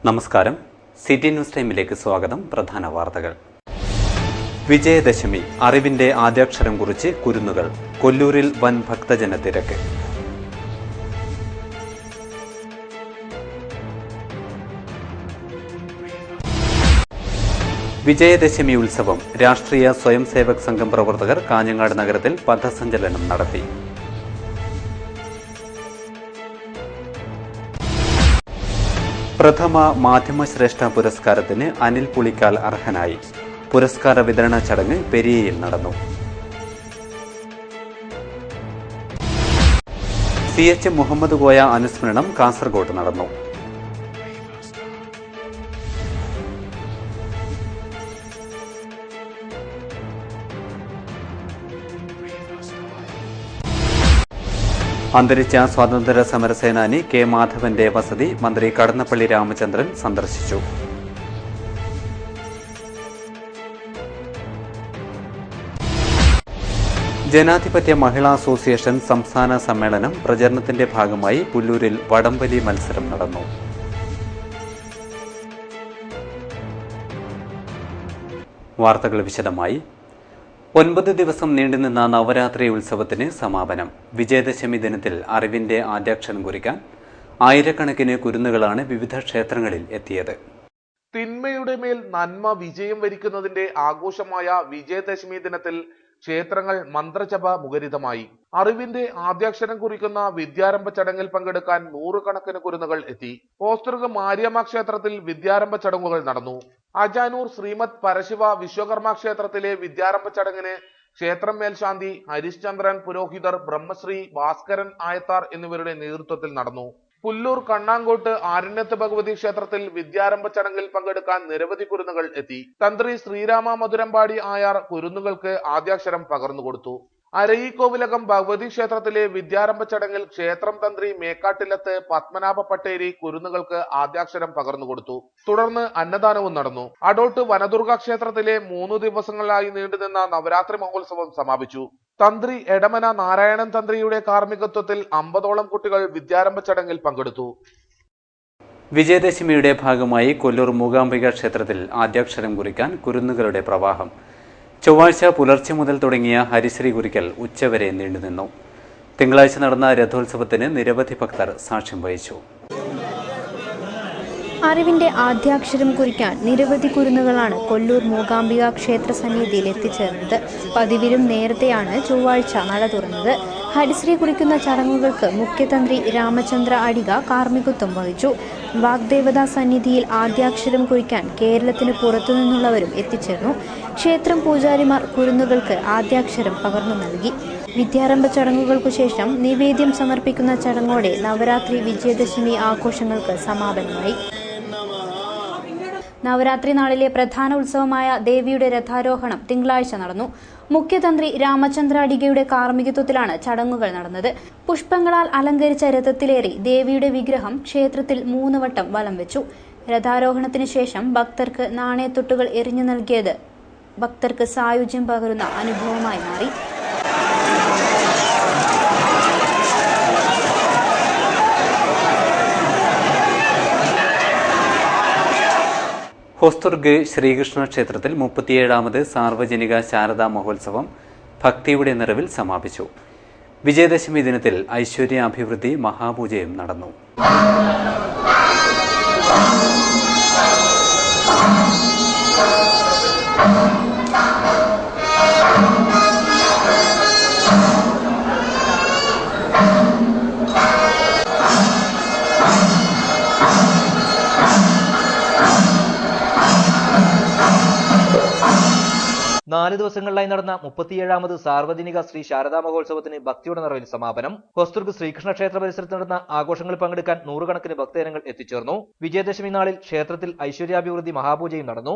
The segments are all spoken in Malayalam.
നമസ്കാരം. സിറ്റി ന്യൂസ് ടൈമിലേക്ക് സ്വാഗതം. പ്രധാന വാർത്തകൾ. വിജയദശമി, അറിവിന്റെ ആദ്യാക്ഷരം കുറിച്ച് കുരുന്നുകൾ. കൊല്ലൂരിൽ വൻ ഭക്തജന തിരക്ക്. വിജയദശമി ഉത്സവം. രാഷ്ട്രീയ സ്വയം സേവക് സംഘം പ്രവർത്തകർ കാഞ്ഞങ്ങാട് നഗരത്തിൽ പഥസഞ്ചലനം നടത്തി. പ്രഥമ മാധ്യമശ്രേഷ്ഠ പുരസ്കാരത്തിന് അനിൽ പുളിക്കാൽ അർഹനായി. പുരസ്കാര വിതരണ ചടങ്ങ് പെരിയയിൽ നടന്നു. CH മുഹമ്മദ് കോയ അനുസ്മരണം കാസർഗോഡ് നടന്നു. അന്തരിച്ച സ്വാതന്ത്ര്യ സമരസേനാനി കെ മാധവന്റെ വസതി മന്ത്രി കടന്നപ്പള്ളി രാമചന്ദ്രൻ സന്ദർശിച്ചു. ജനാധിപത്യ മഹിളാ അസോസിയേഷൻ സംസ്ഥാന സമ്മേളനം പ്രചരണത്തിന്റെ ഭാഗമായി പുല്ലൂരിൽ വടംവലി മത്സരം നടന്നു. വാർത്തകൾ വിശദമായി. 9 ദിവസം നീണ്ടുനിന്ന നവരാത്രി ഉത്സവത്തിന് സമാപനം. വിജയദശമി ദിനത്തിൽ അറിവിന്റെ ആദ്യാക്ഷരം കുറിക്കാൻ ആയിരക്കണക്കിന് കുരുന്നുകളാണ് വിവിധ ക്ഷേത്രങ്ങളിൽ എത്തിയത്. തിന്മയുടെ മേൽ നന്മ വിജയം വരിക്കുന്നതിന്റെ ആഘോഷമായ വിജയദശമി ദിനത്തിൽ ക്ഷേത്രങ്ങൾ മന്ത്രജപ മുഖരിതമായി. അറിവിന്റെ ആദ്യാക്ഷരം കുറിക്കുന്ന വിദ്യാരംഭ ചടങ്ങിൽ പങ്കെടുക്കാൻ നൂറുകണക്കിന് കുരുന്നുകൾ എത്തി. പോസ്റ്ററുക മാരിയമ്മ ക്ഷേത്രത്തിൽ വിദ്യാരംഭ ചടങ്ങുകൾ നടന്നു. അജാനൂർ ശ്രീമദ് പരശിവ വിശ്വകർമ്മ ക്ഷേത്രത്തിലെ വിദ്യാരംഭ ചടങ്ങിന് ക്ഷേത്രം മേൽശാന്തി ഹരിശ്ചന്ദ്രൻ പുരോഹിതർ, ബ്രഹ്മശ്രീ ഭാസ്കരൻ ആയത്താർ എന്നിവരുടെ നേതൃത്വത്തിൽ നടന്നു. പുല്ലൂർ കണ്ണാങ്കോട്ട് ആരണ്യത്ത് ഭഗവതി ക്ഷേത്രത്തിൽ വിദ്യാരംഭ ചടങ്ങിൽ പങ്കെടുക്കാൻ നിരവധി കുരുന്നുകൾ എത്തി. തന്ത്രി ശ്രീരാമ മധുരമ്പാടി ആയാർ കുരുന്നുകൾക്ക് ആദ്യാക്ഷരം പകർന്നുകൊടുത്തു. അരയിക്കോവിലകം ഭഗവതി ക്ഷേത്രത്തിലെ വിദ്യാരംഭ ചടങ്ങിൽ ക്ഷേത്രം തന്ത്രി മേക്കാട്ടിലത്ത് പത്മനാഭ പട്ടേരി കുരുന്നുകൾക്ക് ആദ്യാക്ഷരം പകർന്നുകൊടുത്തു. തുടർന്ന് അന്നദാനവും നടന്നു. അടോട്ട് വനദുർഗ ക്ഷേത്രത്തിലെ 3 ദിവസങ്ങളിലായി നീണ്ടുനിന്ന നവരാത്രി മഹോത്സവം സമാപിച്ചു. തന്ത്രി എടമന നാരായണൻ തന്ത്രിയുടെ കാർമ്മികത്വത്തിൽ 50ഓളം കുട്ടികൾ വിദ്യാരംഭ ചടങ്ങിൽ പങ്കെടുത്തു. വിജയദശമിയുടെ ഭാഗമായി കൊല്ലൂർ മൂകാംബിക ക്ഷേത്രത്തിൽ ആദ്യാക്ഷരം കുറിക്കാൻ കുരുന്നുകളുടെ പ്രവാഹം. ചൊവ്വാഴ്ച പുലർച്ചെ മുതൽ തുടങ്ങിയ ഹരിശ്രീ കുറിക്കൽ ഉച്ചവരെ നീണ്ടുനിന്നു. തിങ്കളാഴ്ച നടന്ന രഥോത്സവത്തിന് നിരവധി ഭക്തർ സാക്ഷ്യം വഹിച്ചു. അറിവിന്റെ ആദ്യാക്ഷരം കുറിക്കാൻ നിരവധി കുരുന്നുകളാണ് കൊല്ലൂർ മൂകാംബിക ക്ഷേത്ര സന്നിധിയിൽ എത്തിച്ചേർന്നത്. പതിവിലും നേരത്തെയാണ് ചൊവ്വാഴ്ച നട തുറന്നത്. ഹരിശ്രീ കുറിക്കുന്ന ചടങ്ങുകൾക്ക് മുഖ്യതന്ത്രി രാമചന്ദ്ര അടിക കാർമ്മികത്വം വഹിച്ചു. വാഗ്ദേവതാ സന്നിധിയിൽ ആദ്യാക്ഷരം കുറിക്കാൻ കേരളത്തിന് പുറത്തുനിന്നുള്ളവരും എത്തിച്ചേർന്നു. ക്ഷേത്രം പൂജാരിമാർ കുരുന്നുകൾക്ക് ആദ്യാക്ഷരം പകർന്നു നൽകി. വിദ്യാരംഭ ചടങ്ങുകൾക്കു ശേഷം നിവേദ്യം സമർപ്പിക്കുന്ന ചടങ്ങോടെ നവരാത്രി വിജയദശമി ആഘോഷങ്ങൾക്ക് സമാപനമായി. നവരാത്രി നാളിലെ പ്രധാന ഉത്സവമായ ദേവിയുടെ രഥാരോഹണം തിങ്കളാഴ്ച നടന്നു. മുഖ്യതന്ത്രി രാമചന്ദ്ര അടികയുടെ കാർമ്മികത്വത്തിലാണ് ചടങ്ങുകൾ നടന്നത്. പുഷ്പങ്ങളാൽ അലങ്കരിച്ച രഥത്തിലേറി ദേവിയുടെ വിഗ്രഹം ക്ഷേത്രത്തിൽ 3 വട്ടം വലം വെച്ചു. രഥാരോഹണത്തിന് ശേഷം ഭക്തർക്ക് നാണയത്തൊട്ടുകൾ എറിഞ്ഞു നൽകിയത് ഭക്തർക്ക് സായുജ്യം പകരുന്ന അനുഭവമായി മാറി. ഹോസ്ദുർഗ് ശ്രീകൃഷ്ണ ക്ഷേത്രത്തിൽ 37ാമത് സാർവജനിക ശാരദാ മഹോത്സവം ഭക്തിയുടെ നിറവിൽ സമാപിച്ചു. വിജയദശമി ദിനത്തിൽ ഐശ്വര്യാഭിവൃദ്ധി മഹാപൂജയും നടന്നു. നാല് ദിവസങ്ങളിലായി നടന്ന 37ാമത് സാർവജനിക ശ്രീ ശാരദാ മഹോത്സവത്തിന് ഭക്തിയുടെ നിറവിൽ സമാപനം. ഹോസ്ദുർഗ് ശ്രീകൃഷ്ണ ക്ഷേത്ര പരിസരത്ത് നടന്ന ആഘോഷങ്ങളിൽ പങ്കെടുക്കാൻ നൂറുകണക്കിന് ഭക്തജനങ്ങൾ എത്തിച്ചേർന്നു. വിജയദശമി നാളിൽ ക്ഷേത്രത്തിൽ ഐശ്വര്യാഭിവൃദ്ധി മഹാപൂജയും നടന്നു.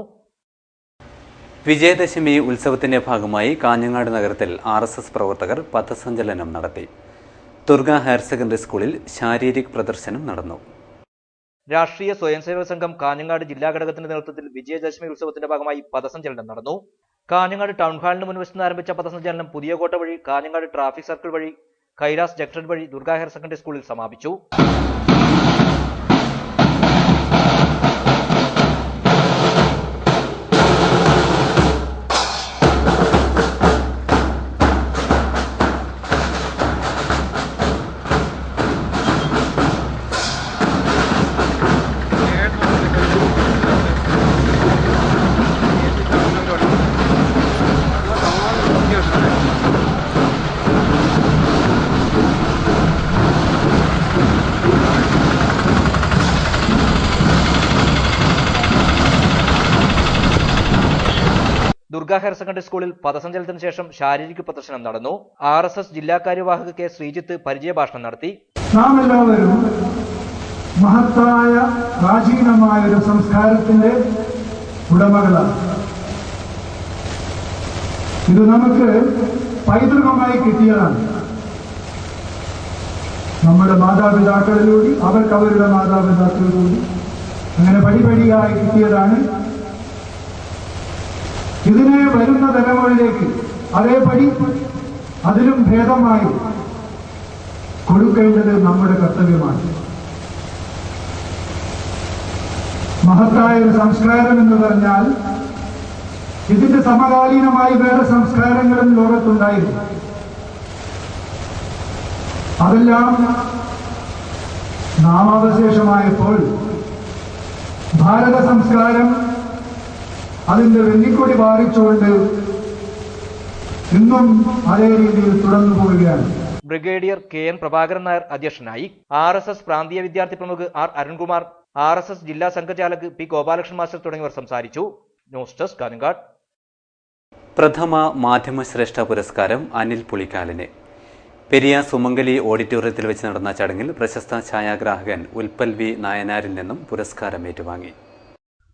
വിജയദശമി ഉത്സവത്തിന്റെ ഭാഗമായി കാഞ്ഞങ്ങാട് നഗരത്തിൽ RSS പ്രവർത്തകർ പഥസഞ്ചലനം നടത്തി. ദുർഗ ഹയർ സെക്കൻഡറി സ്കൂളിൽ ശാരീരിക് പ്രദർശനം നടന്നു. രാഷ്ട്രീയ സ്വയംസേവക സംഘം കാഞ്ഞങ്ങാട് ജില്ലാ ഘടകത്തിന്റെ നേതൃത്വത്തിൽ വിജയദശമി ഉത്സവത്തിന്റെ ഭാഗമായി പഥസഞ്ചലനം നടന്നു. കാഞ്ഞങ്ങാട് ടൗൺ ഹാളിന് മുൻവശത്ത് ആരംഭിച്ച പഥസഞ്ചലനം പുതിയകോട്ട വഴി കാഞ്ഞങ്ങാട് ട്രാഫിക് സർക്കിൾ വഴി കൈലാസ് ജംഗ്ഷൻ വഴി ദുർഗ ഹയർ സെക്കൻഡറി സ്കൂളിൽ സമാപിച്ചു. ദുർഗ ഹയർ സെക്കൻഡറി സ്കൂളിൽ പഥസഞ്ചലനത്തിന് ശേഷം ശാരീരിക പ്രദർശനം നടന്നു. RSS ജില്ലാ കാര്യവാഹക K. ശ്രീജിത്ത് പരിചയഭാഷണം നടത്തി. നാം എല്ലാവരും മഹത്തായ പ്രാചീനമായ ഒരു സംസ്കാരത്തിന്റെ ഉടമകളാണ്. ഇത് നമുക്ക് പൈതൃകമായി കിട്ടിയതാണ്. നമ്മുടെ മാതാപിതാക്കളിലൂടെ അവർക്ക് അവരുടെ മാതാപിതാക്കളിലൂടെ അങ്ങനെ പടിപടിയായി കിട്ടിയതാണ്. ഇതിനെ വരുന്ന തലമുറയിലേക്ക് അതേപടി അതിലും ഭേദമായി കൊടുക്കേണ്ടത് നമ്മുടെ കർത്തവ്യമാണ്. മഹത്തായ ഒരു സംസ്കാരം എന്ന് പറഞ്ഞാൽ ഇതിന്റെ സമകാലീനമായി വേറെ സംസ്കാരങ്ങളും ലോകത്തുണ്ടായിരുന്നു. അതെല്ലാം നാമാവശേഷമായപ്പോൾ ഭാരത സംസ്കാരം അതിന്റെ വെള്ളിക്കൊടി പാറിച്ചുകൊണ്ട് ഇന്നും അതേ രീതിയിൽ തുടർന്നു പോവുകയാണ്. ബ്രിഗേഡിയർ KN പ്രഭാകരൻ നായർ അധ്യക്ഷനായി. RSS പ്രാന്തീയ വിദ്യാർത്ഥി പ്രമുഖ് R. അരുൺകുമാർ, RSS ജില്ലാ സംഘചാലക് P. ഗോപാലകൃഷ്ണൻ മാസ്റ്റർ തുടങ്ങിയവർ സംസാരിച്ചു. News desk Kanhangad. പ്രഥമ മാധ്യമശ്രേഷ്ഠ പുരസ്കാരം അനിൽ പുളിക്കാലിന്. പെരിയ സുമംഗലി ഓഡിറ്റോറിയത്തിൽ വെച്ച് നടന്ന ചടങ്ങിൽ പ്രശസ്ത ഛായാഗ്രാഹകൻ ഉൽപ്പൽ V. നായനാരിൽ നിന്നും പുരസ്കാരം ഏറ്റുവാങ്ങി.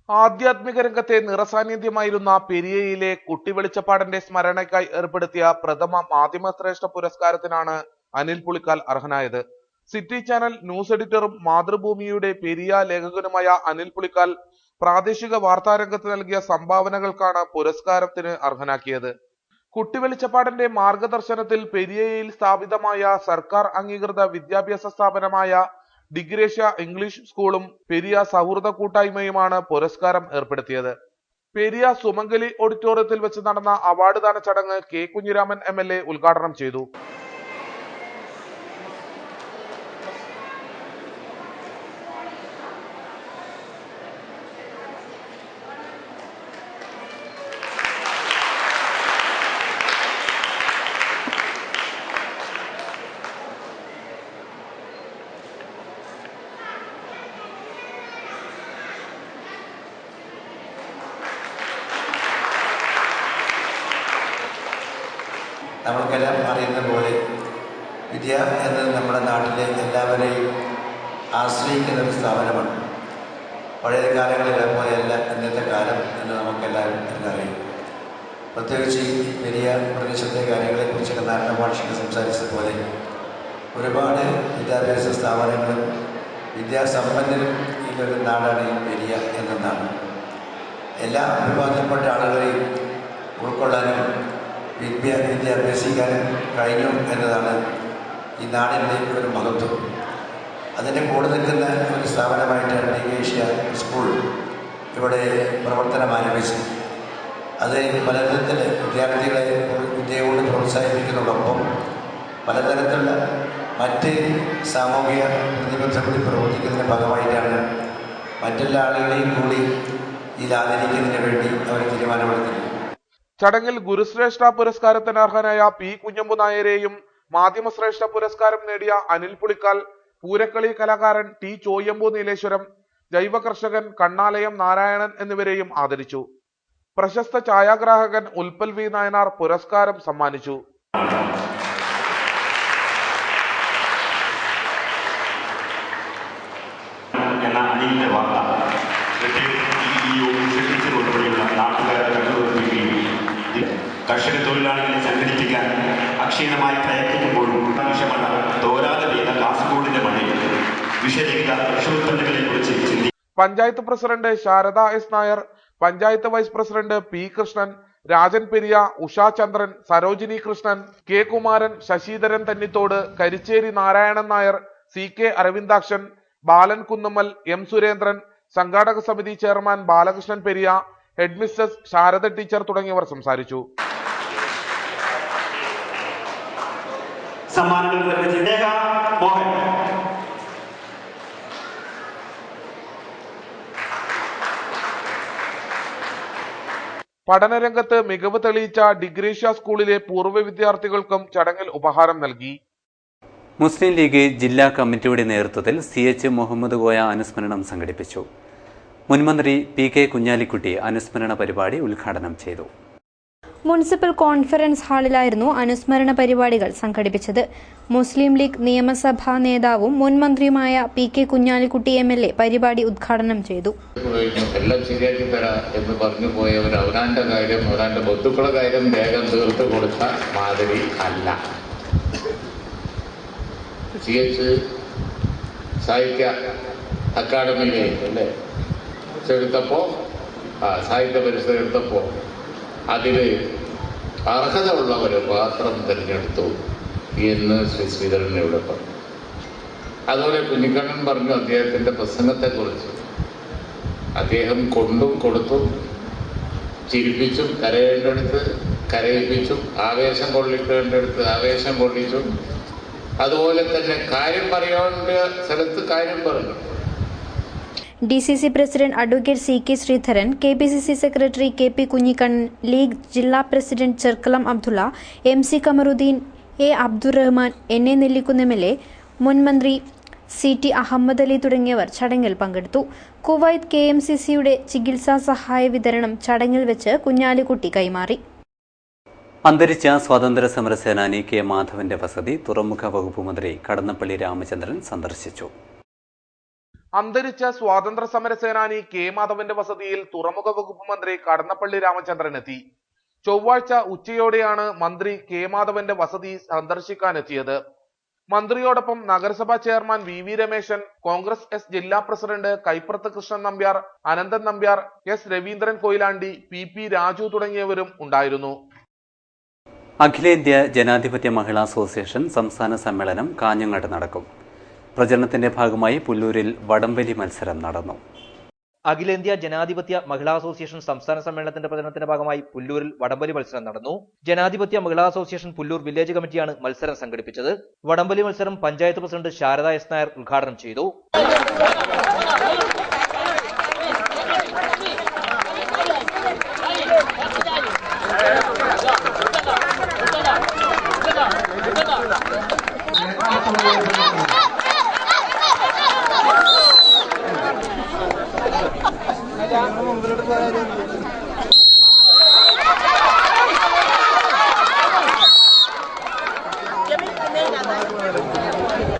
ആധ്യാത്മിക രംഗത്തെ നിറസാന്നിധ്യമായിരുന്ന പെരിയയിലെ കുട്ടിവെളിച്ചപ്പാടന്റെ സ്മരണയ്ക്കായി ഏർപ്പെടുത്തിയ പ്രഥമ മാധ്യമശ്രേഷ്ഠ പുരസ്കാരത്തിനാണ് അനിൽ പുളിക്കാൽ അർഹനായത്. സിറ്റി ചാനൽ ന്യൂസ് എഡിറ്ററും മാതൃഭൂമിയുടെ പെരിയ ലേഖകനുമായ അനിൽ പുളിക്കാൽ പ്രാദേശിക വാർത്താരംഗത്ത് നൽകിയ സംഭാവനകൾക്കാണ് പുരസ്കാരത്തിന് അർഹനാക്കിയത്. കുട്ടിവെളിച്ചപ്പാടന്റെ മാർഗദർശനത്തിൽ പെരിയയിൽ സ്ഥാപിതമായ സർക്കാർ അംഗീകൃത വിദ്യാഭ്യാസ സ്ഥാപനമായ ഡിഗ്രേഷ്യ ഇംഗ്ലീഷ് സ്കൂളും പെരിയ സൗഹൃദ കൂട്ടായ്മയുമാണ് പുരസ്കാരം ഏർപ്പെടുത്തിയത്. പെരിയ സുമംഗലി ഓഡിറ്റോറിയത്തിൽ വെച്ച് നടന്ന അവാർഡ് ദാന ചടങ്ങ് K. കുഞ്ഞിരാമൻ MLA ഉദ്ഘാടനം ചെയ്തു. നമ്മൾക്കെല്ലാം അറിയുന്ന പോലെ വിദ്യ എന്നത് നമ്മുടെ നാട്ടിലെ എല്ലാവരെയും ആശ്രയിക്കുന്ന ഒരു സ്ഥാപനമാണ്. പഴയ കാലങ്ങളിലെ പോലെയല്ല ഇന്നത്തെ കാലം എന്ന് നമുക്കെല്ലാവരും അറിയും. പ്രത്യേകിച്ച് ഈ പെരിയ പ്രദേശത്തെ കാര്യങ്ങളെക്കുറിച്ചൊക്കെ നാരായണ ഭാഷയിൽ സംസാരിച്ചതുപോലെ ഒരുപാട് വിദ്യാഭ്യാസ സ്ഥാപനങ്ങളും വിദ്യാസമ്പന്നരും ഉള്ളൊരു നാടാണ് ഈ പെരിയ എന്ന നാട്. എല്ലാ വിഭാഗത്തിൽപ്പെട്ട ആളുകളെയും ഉൾക്കൊള്ളാനും വിദ്യ അഭ്യസിക്കാനും കഴിഞ്ഞു എന്നതാണ് ഈ നാടിൻ്റെ ഒരു മഹത്വം. അതിൻ്റെ കൂടെ നിൽക്കുന്ന ഒരു സ്ഥാപനമായിട്ടാണ് ഡിഗ്രേഷ്യ സ്കൂൾ ഇവിടെ പ്രവർത്തനം ആരംഭിച്ചു. അത് പലതരത്തിൽ വിദ്യാർത്ഥികളെ വിദ്യയോട് പ്രോത്സാഹിപ്പിക്കുന്നതോടൊപ്പം പലതരത്തിലുള്ള മറ്റ് സാമൂഹിക പ്രതിബദ്ധതകളിൽ പ്രവർത്തിക്കുന്നതിൻ്റെ ഭാഗമായിട്ടാണ് മറ്റെല്ലാ ആളുകളെയും കൂടി ഇതിൽ ആദരിക്കുന്നതിന് വേണ്ടി അവർ തീരുമാനമെടുത്തിട്ടുണ്ട്. ചടങ്ങിൽ ഗുരുശ്രേഷ്ഠ പുരസ്കാരത്തിന് അർഹനായ P. കുഞ്ഞമ്പു നായരെയും മാധ്യമശ്രേഷ്ഠ പുരസ്കാരം നേടിയ അനിൽ പുളിക്കാൽ, പൂരക്കളി കലാകാരൻ T. ചോയ്യമ്പു നീലേശ്വരം, ജൈവ കർഷകൻ കണ്ണാലയം നാരായണൻ എന്നിവരെയും ആദരിച്ചു. പ്രശസ്ത ഛായാഗ്രാഹകൻ ഉൽപ്പൽ V. നായനാർ പുരസ്കാരം സമ്മാനിച്ചു. അനിലിന്റെ വാർത്ത നാട്ടുകാരെ കർഷക തൊഴിലാളികളെ സംഘടിപ്പിക്കാൻ അക്ഷീണമായി പ്രയത്നിക്കുമ്പോഴും വിഷമത തോരാതെ പെയ്ത കാസർഗോഡിന്റെ മണ്ണിൽ വിഷരഹിത ഭക്ഷ്യോത്പന്നങ്ങളെ കുറിച്ച് ചിന്തിക്കും. Panchayat president Sarada S Nair, panchayat vice president P Krishnan, Rajan Periya, Usha Chandran, Sarojini Krishnan, K Kumaran, Sasidharan Thannithode, Karicheri Narayanan Nair, C K Aravindakshan, Balan Kunnammal, M Surendran, സംഘാടക സമിതി chairman Balakrishnan Periya, head mistress Sarada teacher തുടങ്ങിയവർ സംസാരിച്ചു. പഠനരംഗത്ത് മികവ് തെളിയിച്ച ഡിഗ്രീഷ്യ സ്കൂളിലെ പൂർവ്വ വിദ്യാർത്ഥികൾക്കും ചടങ്ങിൽ ഉപഹാരം നൽകി. മുസ്ലിം ലീഗ് ജില്ലാ കമ്മിറ്റിയുടെ നേതൃത്വത്തിൽ CH മുഹമ്മദ് കോയ അനുസ്മരണം സംഘടിപ്പിച്ചു. മുൻമന്ത്രി PK കുഞ്ഞാലിക്കുട്ടി അനുസ്മരണ പരിപാടി ഉദ്ഘാടനം ചെയ്തു. മുനിസിപ്പൽ കോൺഫറൻസ് ഹാളിലായിരുന്നു അനുസ്മരണ പരിപാടികൾ സംഘടിപ്പിച്ചത്. മുസ്ലിം ലീഗ് നിയമസഭാ നേതാവും മുൻമന്ത്രിയുമായ PK കുഞ്ഞാലിക്കുട്ടി MLA പരിപാടി ഉദ്ഘാടനം ചെയ്തു. എല്ലാം ശരിയാക്കി തരാം എന്ന് പറഞ്ഞു പോയവർ അവരാന്റെ കാര്യം, അവരാന്റെ ബന്ധുക്കളുടെ കാര്യം വേഗം തീർത്ത് കൊടുത്ത മാതിരി അല്ല. CH സാഹിത്യ അക്കാദമിയിലെ അല്ലേ എടുത്തപ്പോൾ, സാഹിത്യ പരിഷത്ത് എടുത്തപ്പോൾ അതിൽ അർഹത ഉള്ളവരെ മാത്രം തിരഞ്ഞെടുത്തു എന്ന് ശ്രീ ശ്രീധരൻ ഇവിടെ പറഞ്ഞു. അതുപോലെ കുഞ്ഞിക്കണ്ണൻ പറഞ്ഞു അദ്ദേഹത്തിൻ്റെ പ്രസംഗത്തെക്കുറിച്ച്. അദ്ദേഹം കൊണ്ടും കൊടുത്തും ചിരിപ്പിച്ചും കരയേണ്ടടുത്ത് കരയിപ്പിച്ചും ആവേശം കൊള്ളിക്കേണ്ടടുത്ത് ആവേശം കൊള്ളിച്ചും അതുപോലെ തന്നെ കാര്യം പറയേണ്ട സ്ഥലത്ത് കാര്യം പറഞ്ഞു. DCC president advocate CK Sreedharan, KPCC secretary KP Kunhikannan, league ജില്ലാ president Cherkalam Abdullah, MC Kamaruddin, A Abdurahman, NA Nellikunnu MLA, മുൻമന്ത്രി CT അഹമ്മദ് അലി തുടങ്ങിയവർ ചടങ്ങിൽ പങ്കെടുത്തു. കുവൈത്ത് KMCCയുടെ ചികിത്സാ സഹായ വിതരണം ചടങ്ങിൽ വെച്ച് കുഞ്ഞാലിക്കുട്ടി കൈമാറി. അന്തരിച്ച സ്വാതന്ത്ര്യ സമര സേനാനി K മാധവന്റെ വസതി തുറമുഖ വകുപ്പ് മന്ത്രി കടന്നപ്പള്ളി രാമചന്ദ്രൻ സന്ദർശിച്ചു. അന്തരിച്ച സ്വാതന്ത്ര്യ സമര സേനാനി K മാധവന്റെ വസതിയിൽ തുറമുഖ വകുപ്പ് മന്ത്രി കടന്നപ്പള്ളി രാമചന്ദ്രൻ എത്തി. ചൊവ്വാഴ്ച ഉച്ചയോടെയാണ് മന്ത്രി K മാധവന്റെ വസതി സന്ദർശിക്കാനെത്തിയത്. മന്ത്രിയോടൊപ്പം നഗരസഭാ chairman VV Rameshan, Congress S ജില്ലാ president Kaiprath Krishnan Nambiar, Ananthan Nambiar, S Raveendran Koyilandy, PP Raju തുടങ്ങിയവരും ഉണ്ടായിരുന്നു. അഖിലേന്ത്യാ ജനാധിപത്യ മഹിളാ അസോസിയേഷൻ സംസ്ഥാന സമ്മേളനം കാഞ്ഞങ്ങാട്ട് നടക്കും. പ്രചരണത്തിന്റെ ഭാഗമായി പുല്ലൂരിൽ വടംവലി മത്സരം നടന്നു. അഖിലേന്ത്യാ ജനാധിപത്യ മഹിളാ അസോസിയേഷൻ സംസ്ഥാന സമ്മേളനത്തിന്റെ പ്രചരണത്തിന്റെ ഭാഗമായി പുല്ലൂരിൽ വടംവലി മത്സരം നടന്നു. ജനാധിപത്യ മഹിളാ അസോസിയേഷൻ പുല്ലൂർ വില്ലേജ് കമ്മിറ്റിയാണ് മത്സരം സംഘടിപ്പിച്ചത്. വടംവലി മത്സരം പഞ്ചായത്ത് പ്രസിഡന്റ് ശാരദ എസ് നായർ ഉദ്ഘാടനം ചെയ്തു.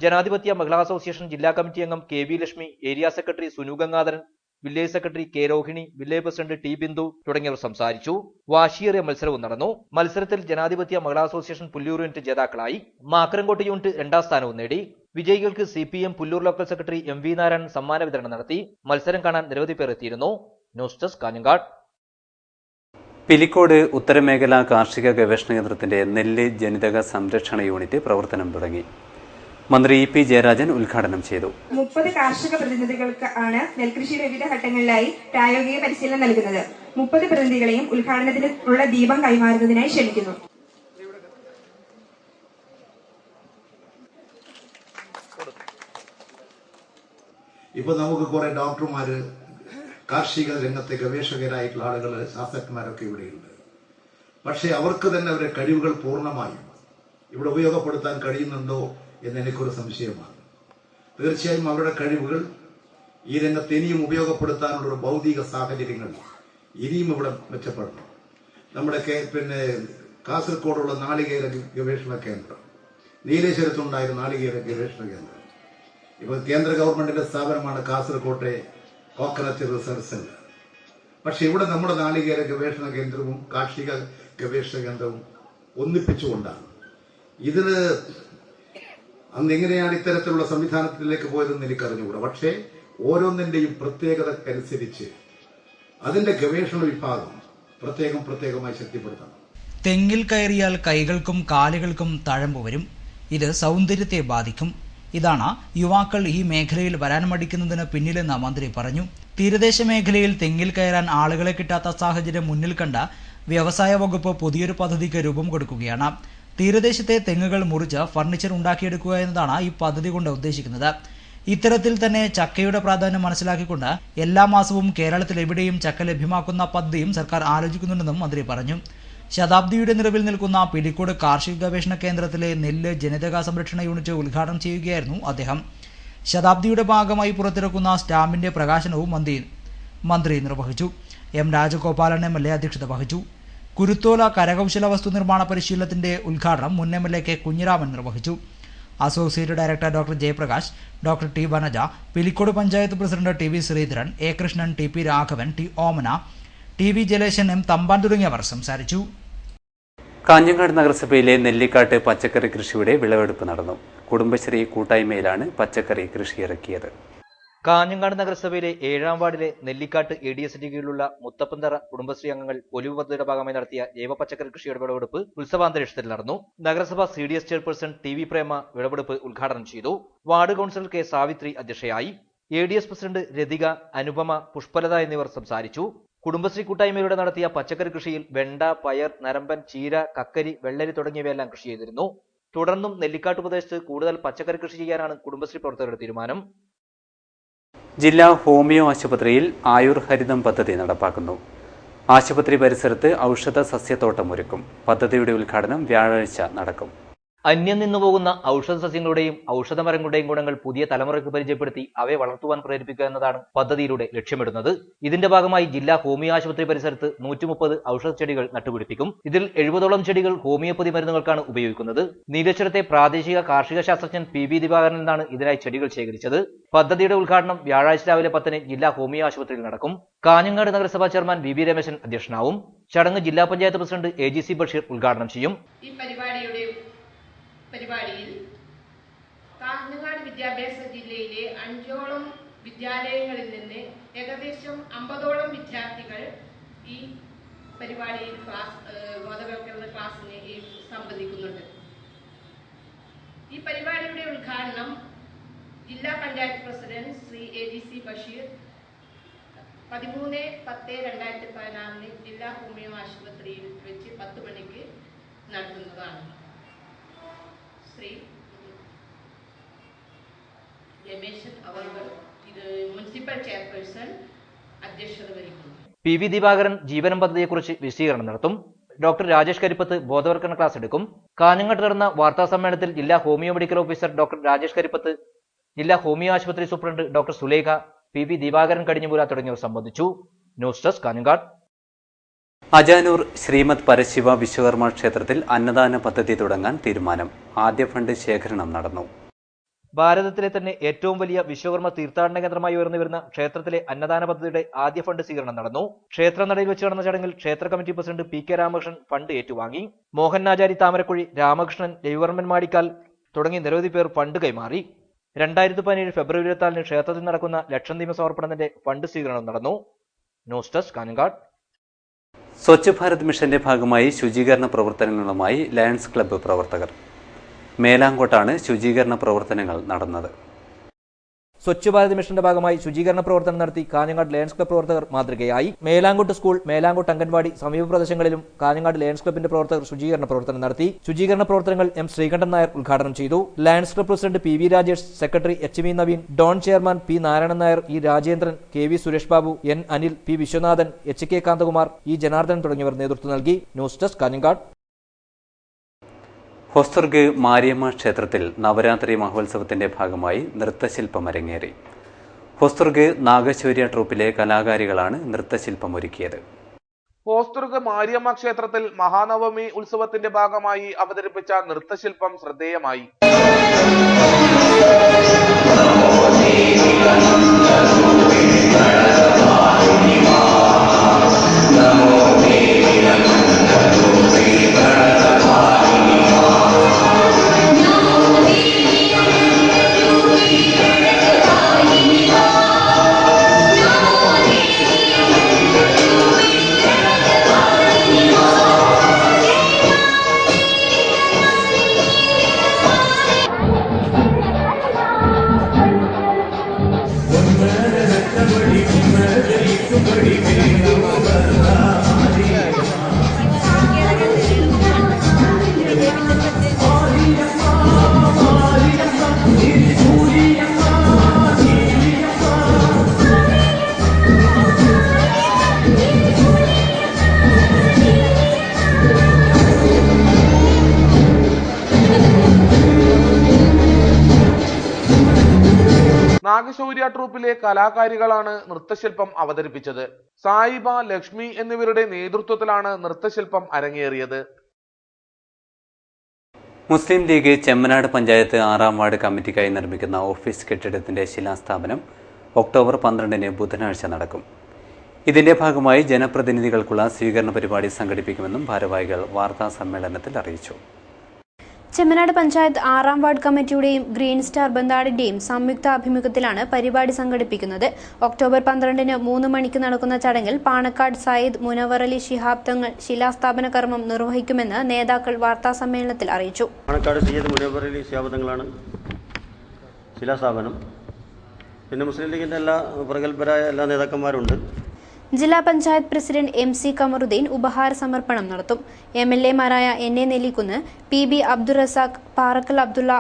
ജനാധിപത്യ മഹിളാ അസോസിയേഷൻ ജില്ലാ കമ്മിറ്റി അംഗം KV Lakshmi, area secretary Sunu Gangadharan, village secretary K Rohini, village president T Bindu തുടങ്ങിയവർ സംസാരിച്ചു. വാശിയേറിയ മത്സരവും നടന്നു. മത്സരത്തിൽ ജനാധിപത്യ മഹിളാ അസോസിയേഷൻ പുല്ലൂർ യൂണിറ്റ് ജേതാക്കളായി. മാക്കരങ്കോട്ട് യൂണിറ്റ് രണ്ടാം സ്ഥാനവും നേടി. വിജയികൾക്ക് CPM Pullur local secretary MV Narayanan സമ്മാന വിതരണം നടത്തി. മത്സരം കാണാൻ നിരവധി പേർ എത്തിയിരുന്നു. News desk Kanhangad. പിലിക്കോട് ഉത്തരമേഖലാ കാർഷിക ഗവേഷണ കേന്ദ്രത്തിന്റെ നെല്ല് ജനിതക സംരക്ഷണ യൂണിറ്റ് പ്രവർത്തനം തുടങ്ങി. മന്ത്രി EP ജയരാജൻ ഉദ്ഘാടനം ചെയ്തു. 30 കാർഷിക പ്രതിനിധികൾക്ക് ആണ് നെൽകൃഷിയുടെ വിവിധ ഘട്ടങ്ങളിലായി പ്രായോഗിക പരിശീലനം നൽകുന്നത്. 30 പ്രതിനിധികളെയും ഉദ്ഘാടനത്തിനുള്ള ദീപം കൈമാറുന്നതിനായി ക്ഷണിക്കുന്നു. ഇപ്പൊ നമുക്ക് കുറെ ഡോക്ടർമാര്, കാർഷിക രംഗത്തെ ഗവേഷകരായിട്ടുള്ള ആളുകൾ, ശാസ്ത്രജ്ഞന്മാരൊക്കെ ഇവിടെയുണ്ട്. പക്ഷെ അവർക്ക് തന്നെ അവരുടെ കഴിവുകൾ പൂർണ്ണമായും ഇവിടെ ഉപയോഗപ്പെടുത്താൻ കഴിയുന്നുണ്ടോ എന്ന് എനിക്കൊരു സംശയമാണ്. തീർച്ചയായും അവരുടെ കഴിവുകൾ ഈ രംഗത്ത് ഇനിയും ഉപയോഗപ്പെടുത്താനുള്ള ഭൗതിക സാഹചര്യങ്ങൾ ഇനിയും ഇവിടെ മെച്ചപ്പെടണം. നമ്മുടെ കാസർഗോഡുള്ള നാളികേര ഗവേഷണ കേന്ദ്രം, നീലേശ്വരത്തുണ്ടായിരുന്ന നാളികേര ഗവേഷണ കേന്ദ്രം, ഇപ്പോൾ കേന്ദ്ര ഗവൺമെന്റിന്റെ സ്ഥാപനമാണ് കാസർകോട്ടെ കോക്കനട്ട് റിസർച്ച് സെന്റർ. പക്ഷെ ഇവിടെ നമ്മുടെ നാളികേര ഗവേഷണ കേന്ദ്രവും കാർഷിക ഗവേഷണ കേന്ദ്രവും ഒന്നിപ്പിച്ചുകൊണ്ടാണ്. ഇതിന് അന്ന് എങ്ങനെയാണ് ഇത്തരത്തിലുള്ള സംവിധാനത്തിലേക്ക് പോയതെന്ന് എനിക്കറിഞ്ഞുകൂടാ. പക്ഷേ ഓരോന്നിന്റെയും പ്രത്യേകതക്കനുസരിച്ച് അതിന്റെ ഗവേഷണ വിഭാഗം പ്രത്യേകമായി ശക്തിപ്പെടുത്തണം. തെങ്ങിൽ കയറിയാൽ കൈകൾക്കും കാലുകൾക്കും തഴമ്പ് വരും. ഇത് സൗന്ദര്യത്തെ ബാധിക്കും. ഇതാണ് യുവാക്കൾ ഈ മേഖലയിൽ വരാൻ മടിക്കുന്നതിന് പിന്നിലെന്ന് മന്ത്രി പറഞ്ഞു. തീരദേശ മേഖലയിൽ തെങ്ങിൽ കയറാൻ ആളുകളെ കിട്ടാത്ത സാഹചര്യം മുന്നിൽ കണ്ട വ്യവസായ വകുപ്പ് പുതിയൊരു പദ്ധതിക്ക് രൂപം കൊടുക്കുകയാണ്. തീരദേശത്തെ തെങ്ങുകൾ മുറിച്ച് ഫർണിച്ചർ ഉണ്ടാക്കിയെടുക്കുക എന്നതാണ് ഈ പദ്ധതി കൊണ്ട് ഉദ്ദേശിക്കുന്നത്. ഇത്തരത്തിൽ തന്നെ ചക്കയുടെ പ്രാധാന്യം മനസ്സിലാക്കിക്കൊണ്ട് എല്ലാ മാസവും കേരളത്തിൽ എവിടെയും ചക്ക ലഭ്യമാക്കുന്ന പദ്ധതിയും സർക്കാർ ആലോചിക്കുന്നുണ്ടെന്നും മന്ത്രി പറഞ്ഞു. ശതാബ്ദിയുടെ നിറവിൽ നിൽക്കുന്ന പിലിക്കോട് കാർഷിക ഗവേഷണ കേന്ദ്രത്തിലെ നെല്ല് ജനിതക സംരക്ഷണ യൂണിറ്റ് ഉദ്ഘാടനം ചെയ്യുകയായിരുന്നു അദ്ദേഹം. ശതാബ്ദിയുടെ ഭാഗമായി പുറത്തിറക്കുന്ന സ്റ്റാമ്പിന്റെ പ്രകാശനവും മന്ത്രി നിർവഹിച്ചു. എം രാജഗോപാലൻ MLA അധ്യക്ഷത വഹിച്ചു. കുരുത്തോല കരകൗശല വസ്തു നിർമ്മാണ പരിശീലനത്തിന്റെ ഉദ്ഘാടനം മുൻ MLA കെ കുഞ്ഞിരാമൻ നിർവഹിച്ചു. Associate director doctor Jayaprakash, doctor T Vanaja, Pilicode panchayat president T V Sreedharan, A Krishnan, T P Raghavan, T Omana, T V Jaleshan, M Thampan തുടങ്ങിയവർ സംസാരിച്ചു. കാഞ്ഞങ്ങാട് നഗരസഭയിലെ നെല്ലിക്കാട്ട് പച്ചക്കറി കൃഷിയുടെ വിളവെടുപ്പ് നടന്നു. കുടുംബശ്രീ കൂട്ടായ്മയിലാണ് പച്ചക്കറി കൃഷി ഇറക്കിയത്. കാഞ്ഞങ്ങാട് നഗരസഭയിലെ 7ാം വാർഡിലെ നെല്ലിക്കാട്ട് ADSന്റെ കീഴിലുള്ള മുത്തപ്പന്തറ കുടുംബശ്രീ അംഗങ്ങൾ ഒലിവ് പദ്ധതിയുടെ ഭാഗമായി നടത്തിയ ജൈവ പച്ചക്കറി കൃഷിയുടെ വിളവെടുപ്പ് ഉത്സവാന്തരീക്ഷത്തിൽ നടന്നു. നഗരസഭ CDS ചെയർപേഴ്സൺ TV പ്രേമ വിളവെടുപ്പ് ഉദ്ഘാടനം ചെയ്തു. വാർഡ് കൌൺസിലർ കെ സാവിത്രി അധ്യക്ഷയായി. ADS പ്രസിഡന്റ് രതിക, അനുപമ, പുഷ്പലത എന്നിവർ സംസാരിച്ചു. കുടുംബശ്രീ കൂട്ടായ്മയിലൂടെ നടത്തിയ പച്ചക്കറി കൃഷിയിൽ വെണ്ട, പയർ, നരമ്പൻ, ചീര, കക്കരി, വെള്ളരി തുടങ്ങിയവയെല്ലാം കൃഷി ചെയ്തിരുന്നു. തുടർന്നും നെല്ലിക്കാട്ട് പ്രദേശത്ത് കൂടുതൽ പച്ചക്കറി കൃഷി ചെയ്യാനാണ് കുടുംബശ്രീ പ്രവർത്തകരുടെ തീരുമാനം. ജില്ലാ ഹോമിയോ ആശുപത്രിയിൽ ആയുർ ഹരിതം പദ്ധതി നടപ്പാക്കുന്നു. ആശുപത്രി പരിസരത്ത് ഔഷധ സസ്യത്തോട്ടം ഒരുക്കും. പദ്ധതിയുടെ ഉദ്ഘാടനം വ്യാഴാഴ്ച നടക്കും. അന്യം നിന്നുപോകുന്ന ഔഷധ സസ്യങ്ങളുടെയും ഔഷധമരങ്ങളുടെയും ഗുണങ്ങൾ പുതിയ തലമുറയ്ക്ക് പരിചയപ്പെടുത്തി അവയെ വളർത്തുവാൻ പ്രേരിപ്പിക്കുക എന്നതാണ് പദ്ധതിയിലൂടെ ലക്ഷ്യമിടുന്നത്. ഇതിന്റെ ഭാഗമായി ജില്ലാ ഹോമിയോ ആശുപത്രി പരിസരത്ത് 130 ഔഷധ ചെടികൾ നട്ടുപിടിപ്പിക്കും. ഇതിൽ 70ഓളം ചെടികൾ ഹോമിയോപ്പതി മരുന്നുകൾക്കാണ് ഉപയോഗിക്കുന്നത്. നീലേശ്വരത്തെ പ്രാദേശിക കാർഷിക ശാസ്ത്രജ്ഞൻ PB ദിവാകരനിൽ നിന്നാണ് ഇതിനായി ചെടികൾ ശേഖരിച്ചത്. പദ്ധതിയുടെ ഉദ്ഘാടനം വ്യാഴാഴ്ച രാവിലെ 10-ന് ജില്ലാ ഹോമിയോ ആശുപത്രിയിൽ നടക്കും. കാഞ്ഞങ്ങാട് നഗരസഭാ ചെയർമാൻ BB രമേശൻ അധ്യക്ഷനാവും. ചടങ്ങ് ജില്ലാ പഞ്ചായത്ത് പ്രസിഡന്റ് AGC ബഷീർ ഉദ്ഘാടനം ചെയ്യും. പരിപാടിയിൽ കാഞ്ഞങ്ങാട് വിദ്യാഭ്യാസ ജില്ലയിലെ 5ഓളം വിദ്യാലയങ്ങളിൽ നിന്ന് ഏകദേശം 50ഓളം വിദ്യാർത്ഥികൾ ഈ പരിപാടിയിൽ ബോധവൽക്കരണ ക്ലാസ്സിന് സംബന്ധിക്കുന്നുണ്ട്. ഈ പരിപാടിയുടെ ഉദ്ഘാടനം ജില്ലാ പഞ്ചായത്ത് പ്രസിഡന്റ് ശ്രീ AGC ബഷീർ 13/10/2016 ജില്ലാ ഹോമിയോ ആശുപത്രിയിൽ വെച്ച് 10 മണിക്ക് നടത്തുന്നതാണ്. ശ്രീ രമേശൻ അവർ മുനിസിപ്പൽ ചെയർപേഴ്സൺ അധ്യക്ഷത വഹിക്കുന്നു. PB ദിവാകരൻ ജീവനം പദ്ധതിയെക്കുറിച്ച് വിശദീകരണം നടത്തും. ഡോക്ടർ രാജേഷ് കരിപ്പത്ത് ബോധവൽക്കരണ ക്ലാസ് എടുക്കും. കാഞ്ഞങ്ങാട്ട് നടന്ന വാർത്താ സമ്മേളനത്തിൽ ജില്ലാ homeo medical officer doctor Rajesh Karippath, ജില്ലാ ഹോമിയോ ആശുപത്രി superintendent doctor Sulekha, PB Divakaran Kadinjupura തുടങ്ങിയവർ സംബന്ധിച്ചു. News desk Kanhangad. അജാനൂർ ശ്രീമദ് പരശിവ വിശ്വകർമ്മ ക്ഷേത്രത്തിൽ അന്നദാന പദ്ധതി തുടങ്ങാൻ തീരുമാനം. ആദ്യ ഫണ്ട് ശേഖരണം നടന്നു. ഭാരതത്തിലെ തന്നെ ഏറ്റവും വലിയ വിശ്വകർമ്മ തീർത്ഥാടന കേന്ദ്രമായി ഉയർന്നു വരുന്ന ക്ഷേത്രത്തിലെ അന്നദാന പദ്ധതിയുടെ ആദ്യ ഫണ്ട് സ്വീകരണം നടന്നു. ക്ഷേത്രനടയിൽ വെച്ച് നടന്ന ചടങ്ങിൽ ക്ഷേത്ര committee president PK Ramakrishnan fund ഏറ്റുവാങ്ങി. മോഹൻ ആചാരി താമരക്കുഴി, രാമകൃഷ്ണൻ, രവിവർമ്മൻ മാടിക്കാൽ തുടങ്ങി നിരവധി പേർ ഫണ്ട് കൈമാറി. 2017 ഫെബ്രുവരി 24 ക്ഷേത്രത്തിൽ നടക്കുന്ന ലക്ഷദ്വീപ സമർപ്പണത്തിന്റെ ഫണ്ട് സ്വീകരണം നടന്നു. News desk Kanhangad. സ്വച്ഛ് ഭാരത് മിഷന്റെ ഭാഗമായി ശുചീകരണ പ്രവർത്തനങ്ങളുമായി ലയൺസ് ക്ലബ്ബ് പ്രവർത്തകർ. മേലാങ്കോട്ടാണ് ശുചീകരണ പ്രവർത്തനങ്ങൾ നടന്നത്. സ്വച്ഛ് ഭാരത് മിഷന്റെ ഭാഗമായി ശുചീകരണ പ്രവർത്തനം നടത്തി കാഞ്ഞങ്ങാട് ലയൺസ് ക്ലബ്ബ് പ്രവർത്തകർ മാതൃകയായി. മേലാങ്കോട്ട് സ്കൂൾ, മേലാങ്കോട്ട് അംഗൻവാടി, സമീപ പ്രദേശങ്ങളിലും കാഞ്ഞങ്ങാട് ലയൺസ് ക്ലബ്ബിന്റെ പ്രവർത്തകർ ശുചീകരണ പ്രവർത്തനം നടത്തി. ശുചീകരണ പ്രവർത്തനങ്ങൾ M ശ്രീകണ്ഠൻ നായർ ഉദ്ഘാടനം ചെയ്തു. Lions club president PV Rajesh, secretary HV Naveen, ഡോൺ chairman P Narayanan Nair, E Rajendran, KV Suresh Babu, N Anil, P Viswanathan, HK Kanthakumar, E Janardhan തുടങ്ങിയവർ നേതൃത്വം നൽകി. News desk Kanhangad. ഹൊസ്ദുർഗ് മാരിയമ്മ ക്ഷേത്രത്തിൽ നവരാത്രി മഹോത്സവത്തിന്റെ ഭാഗമായി നൃത്തശില്പം അരങ്ങേറി. ഹൊസ്ദുർഗ് നാഗശൗര്യ ട്രൂപ്പിലെ കലാകാരികളാണ് നൃത്തശില്പം ഒരുക്കിയത്. ഹൊസ്ദുർഗ് മാരിയമ്മ ക്ഷേത്രത്തിൽ മഹാനവമി ഉത്സവത്തിന്റെ ഭാഗമായി അവതരിപ്പിച്ച നൃത്തശില്പം ശ്രദ്ധേയമായി. നാഗശൗര്യ ട്രൂപ്പിലെ കലാകാരികളാണ് നൃത്തശില്പം അവതരിപ്പിച്ചത്. സായിബ, ലക്ഷ്മി എന്നിവരുടെ നേതൃത്വത്തിലാണ് നൃത്തശില്പം അരങ്ങേറിയത്. മുസ്ലിം ലീഗ് ചെമ്മനാട് പഞ്ചായത്ത് 6ാം വാർഡ് കമ്മിറ്റിക്കായി നിർമ്മിക്കുന്ന ഓഫീസ് കെട്ടിടത്തിന്റെ ശിലാസ്ഥാപനം ഒക്ടോബർ 12 ബുധനാഴ്ച നടക്കും. ഇതിന്റെ ഭാഗമായി ജനപ്രതിനിധികൾക്കുള്ള സ്വീകരണ പരിപാടി സംഘടിപ്പിക്കുമെന്നും ഭാരവാഹികൾ വാർത്താ സമ്മേളനത്തിൽ അറിയിച്ചു. ചെമ്മനാട് പഞ്ചായത്ത് 6ാം വാർഡ് കമ്മിറ്റിയുടെയും ഗ്രീൻ സ്റ്റാർ ബന്ധാടിന്റെയും സംയുക്ത ആഭിമുഖ്യത്തിലാണ് പരിപാടി സംഘടിപ്പിക്കുന്നത്. ഒക്ടോബർ 12 3 മണിക്ക് നടക്കുന്ന ചടങ്ങിൽ പാണക്കാട് സയ്യിദ് മുനവർ അലി ശിഹാബ് തങ്ങൾ ശിലാസ്ഥാപന കർമ്മം നിർവഹിക്കുമെന്ന് നേതാക്കൾ വാർത്താസമ്മേളനത്തിൽ അറിയിച്ചു. പാണക്കാട് സയ്യിദ് മുനവർ അലി ശിഹാബ് തങ്ങളാണ് ശിലാസ്ഥാപനം. പിന്നെ മുസ്ലിം ലീഗിന്റെ എല്ലാ പ്രഗത്ഭരായ എല്ലാ നേതാക്കന്മാരുണ്ട്. ജില്ലാ പഞ്ചായത്ത് പ്രസിഡന്റ് MC കമറുദ്ദീൻ ഉപഹാര സമർപ്പണം നടത്തും. MLA-മാരായ NA Nellikunnu, PB Abdul Razak, Parakkal Abdulla,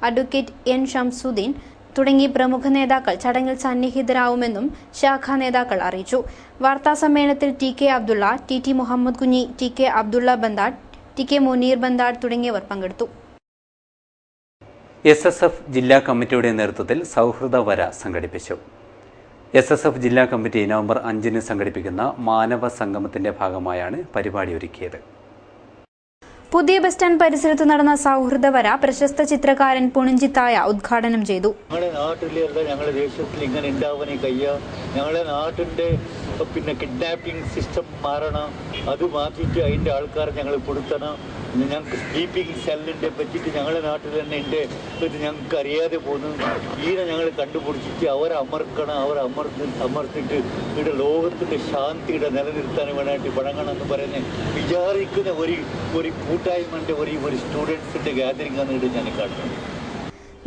advocate N Shamsuddin തുടങ്ങി പ്രമുഖ നേതാക്കൾ ചടങ്ങിൽ സന്നിഹിതരാവുമെന്നും ശാഖാ നേതാക്കൾ അറിയിച്ചു. വാർത്താസമ്മേളനത്തിൽ TK Abdulla, TT Muhammad Kunhi, TK Abdulla ബന്ദാട്, TK Muneer ബന്ദാട് തുടങ്ങിയവർ പങ്കെടുത്തു. SSF ജില്ലാ കമ്മിറ്റിയുടെ നേതൃത്വത്തിൽ സൗഹൃദ വര സംഘടിപ്പിച്ചു. SSF ജില്ലാ കമ്മിറ്റി നവംബർ 5 സംഘടിപ്പിക്കുന്ന മാനവ സംഗമത്തിന്റെ ഭാഗമായാണ് പരിപാടി ഒരുക്കിയത്. പുതിയ ബസ് സ്റ്റാൻഡ് പരിസരത്ത് നടന്ന സൗഹൃദ വര പ്രശസ്ത ചിത്രകാരൻ പുണിഞ്ചിത്തായ ഉദ്ഘാടനം ചെയ്തു. ഞങ്ങളുടെ നാട്ടിലെ ഞങ്ങളുടെ ദേശത്തിൽ ഇങ്ങനെ ഉണ്ടാവാനേ കഴിയുക. ഞങ്ങളുടെ നാട്ടിൻ്റെ കിഡ്നാപ്പിംഗ് സിസ്റ്റം മാറണം. അത് മാറ്റിയിട്ട് അതിൻ്റെ ആൾക്കാരെ ഞങ്ങൾ കൊടുത്തണം. ഞങ്ങൾക്ക് സ്ലീപ്പിംഗ് സെല്ലിൻ്റെ പറ്റിയിട്ട് ഞങ്ങളുടെ നാട്ടിൽ തന്നെ ഉണ്ട്. ഇത് ഞങ്ങൾക്ക് അറിയാതെ പോകുന്നു. ഈനെ ഞങ്ങൾ കണ്ടുപിടിച്ചിട്ട് അവരെ അമർക്കണം. അമർത്തിട്ട് ഇവിടെ ലോകത്തിൻ്റെ ശാന്തിയുടെ നിലനിർത്താൻ വേണ്ടിയിട്ട് വഴങ്ങണം എന്ന് പറഞ്ഞ് വിചാരിക്കുന്ന ഒരു കൂട്ടായ്മൻ്റെ ഒരു സ്റ്റുഡൻസിൻ്റെ ഗ്യാതറിംഗ് ആണ് ഇവിടെ ഞാൻ കാണുന്നത്.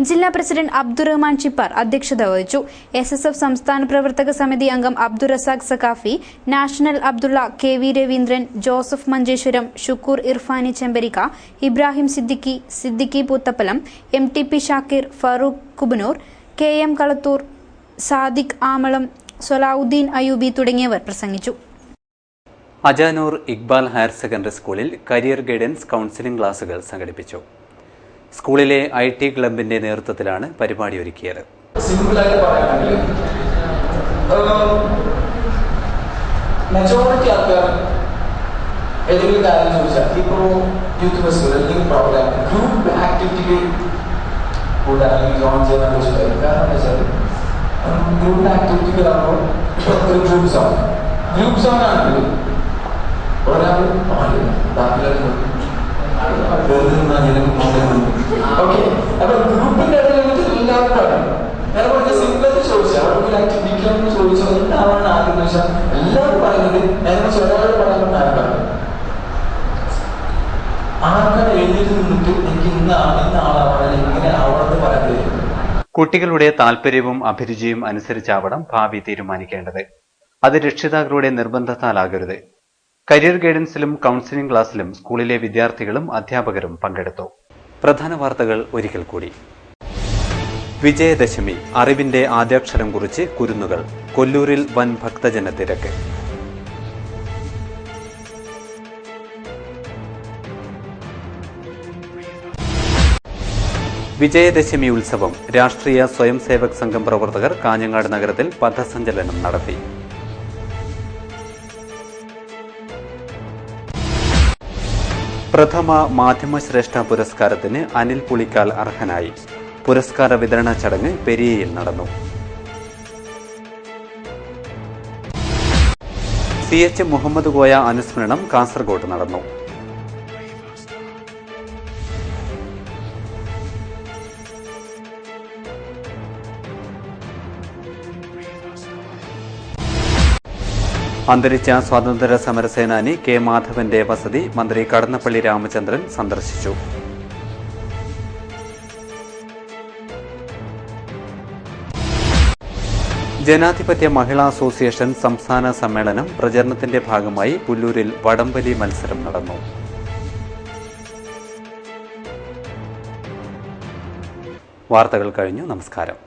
ജില്ലാ പ്രസിഡന്റ് അബ്ദുറഹ്മാൻ ചിപ്പാർ അധ്യക്ഷത വഹിച്ചു. SSF സംസ്ഥാന പ്രവർത്തക സമിതി അംഗം Abdul Razak Saqafi, national Abdulla, KV Raveendran, Joseph Manjeshwaram, Shukoor Irfani Chembarika, Ibrahim Siddiqui Poothapalam, MTP Shakir, Farooq Kubanoor, KM Kalathur, Sadiq Amalam, Salahuddin Ayubi തുടങ്ങിയവർ പ്രസംഗിച്ചു. അജാനൂർ ഇക്ബാൽ ഹയർ സെക്കൻഡറി സ്കൂളിൽ കരിയർ ഗൈഡൻസ് കൗൺസിലിംഗ് ക്ലാസുകൾ സംഘടിപ്പിച്ചു. സ്കൂളിലെ IT ക്ലബിന്റെ നേതൃത്വത്തിലാണ് പരിപാടി ഒരുക്കിയത്. സിമ്പിളായിട്ട് പറയുകയാണെങ്കിൽ മെജോറിറ്റി ആൾക്കാർ ഏതെങ്കിലും കാര്യം ചോദിച്ചാൽ ഇപ്പോൾ യൂത്ത് ഫെസ്റ്റിവൽ അല്ലെങ്കിൽ പ്രോഗ്രാം ഗ്രൂപ്പ് ആക്ടിവിറ്റിയിൽ കൂടെ അല്ലെങ്കിൽ ജോയിൻ ചെയ്യാൻ ചോദിച്ചാൽ കാരണം എന്താ വെച്ചാൽ ഗ്രൂപ്പ് ആക്ടിവിറ്റികളാകുമ്പോൾ ഒരു ഗ്രൂപ്പ് സോങ് ആണെങ്കിൽ ഒരാൾ പാടില്ല, ബാക്കിയുള്ള ഓക്കെ. അപ്പൊ ഗ്രൂപ്പിന്റെ ഇടയിൽ എല്ലാവരും പാടും. നേരെ സിംഗിളായിട്ട് ചോദിച്ചാൽ ആക്ടിവിറ്റിക്കാണെന്ന് ചോദിച്ചാൽ എന്താവാണ് ആദ്യം വെച്ചാൽ എല്ലാവരും പറയുന്നത് നേരെ ഒരാൾ പറയുന്നത് ആർക്കാണ് എഴുതിയിട്ട് നിന്നിട്ട് എനിക്ക് ഇന്ന ആളാവണം ഇങ്ങനെ ആവണമെന്ന് പറയുന്നത്. കുട്ടികളുടെ താൽപര്യവും അഭിരുചിയും അനുസരിച്ചാവണം ഭാവി തീരുമാനിക്കേണ്ടത്. അത് രക്ഷിതാക്കളുടെ നിർബന്ധത്താലാകരുത്. കരിയർ ഗൈഡൻസിലും കൗൺസിലിംഗ് ക്ലാസ്സിലും സ്കൂളിലെ വിദ്യാർത്ഥികളും അധ്യാപകരും പങ്കെടുത്തു. പ്രധാന വാർത്തകൾ ഒരിക്കൽ കൂടി. വിജയദശമി, അറിവിന്റെ ആദ്യാക്ഷരം കുറിച്ച് കുരുന്നുകൾ. കൊല്ലൂരിൽ വൻ ഭക്തജന തിരക്ക്. വിജയദശമി ഉത്സവം, രാഷ്ട്രീയ സ്വയം സേവക് സംഘം പ്രവർത്തകർ കാഞ്ഞങ്ങാട് നഗരത്തിൽ പഥസഞ്ചലനം നടത്തി. പ്രഥമ മാധ്യമശ്രേഷ്ഠ പുരസ്കാരത്തിന് അനിൽ പുളിക്കാൽ അർഹനായി. പുരസ്കാര വിതരണ ചടങ്ങ് പെരിയയിൽ നടന്നു. CH മുഹമ്മദ് കോയ അനുസ്മരണം കാസർഗോഡ് നടന്നു. അന്തരിച്ച സ്വാതന്ത്ര്യ സമരസേനാനി K മാധവന്റെ വസതി മന്ത്രി കടന്നപ്പള്ളി രാമചന്ദ്രൻ സന്ദർശിച്ചു. ജനാധിപത്യ മഹിളാ അസോസിയേഷൻ സംസ്ഥാന സമ്മേളനം പ്രചരണത്തിന്റെ ഭാഗമായി പുല്ലൂരിൽ വടംവലി മത്സരം നടന്നു. വാർത്തകൾ കഴിഞ്ഞു. നമസ്കാരം.